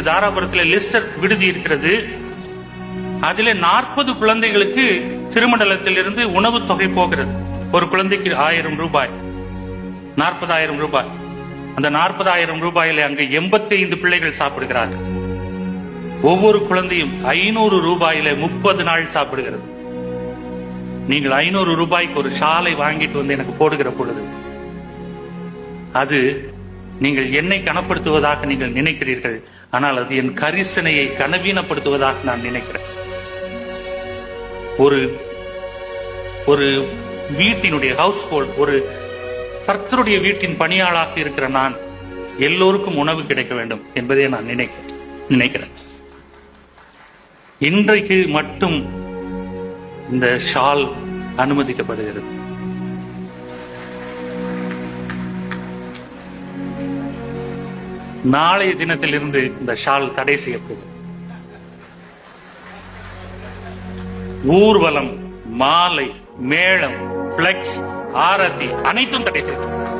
தாராபுரத்தில் Lister விடுதி இருக்கிறது. அதிலே 40 குழந்தைகளுக்கு திருமண்டலத்திலிருந்து உணவு தொகை போகிறது. ஒரு குழந்தைக்கு 1000 ரூபாய், 40,000 ரூபாய். அந்த 40,000 ரூபாயில அங்கு 85 பிள்ளைகள் சாப்பிடுகிறார்கள். ஒவ்வொரு குழந்தையும் 500 ரூபாயில 30 நாள் சாப்பிடுகிறது. நீங்கள் 500 ரூபாய்க்கு ஒரு ஷாலை வாங்கிட்டு வந்து எனக்கு போடுகிற பொழுது அது நீங்கள் என்னை கனப்படுத்துவதாக நீங்கள் நினைக்கிறீர்கள். ஆனால் அது என் கரிசனையை கனவீனப்படுத்துவதாக நான் நினைக்கிறேன். ஒரு வீட்டினுடைய ஹவுஸ் ஹோல்ட், ஒரு கர்த்தருடைய வீட்டின் பணியாளாக இருக்கிற நான் எல்லோருக்கும் உணவு கிடைக்க வேண்டும் என்பதை நான் நினைக்கிறேன். இன்றைக்கு மட்டும் இந்த ஷால் அனுமதிக்கப்படுகிறது. நாளைய தினத்திலிருந்து இந்த ஷால் தடை செய்யப்படும். ஊர்வலம், மாலை, மேளம், பிளெக்ஸ், ஆரத்தி அனைத்தும் தடை செய்யப்படும்.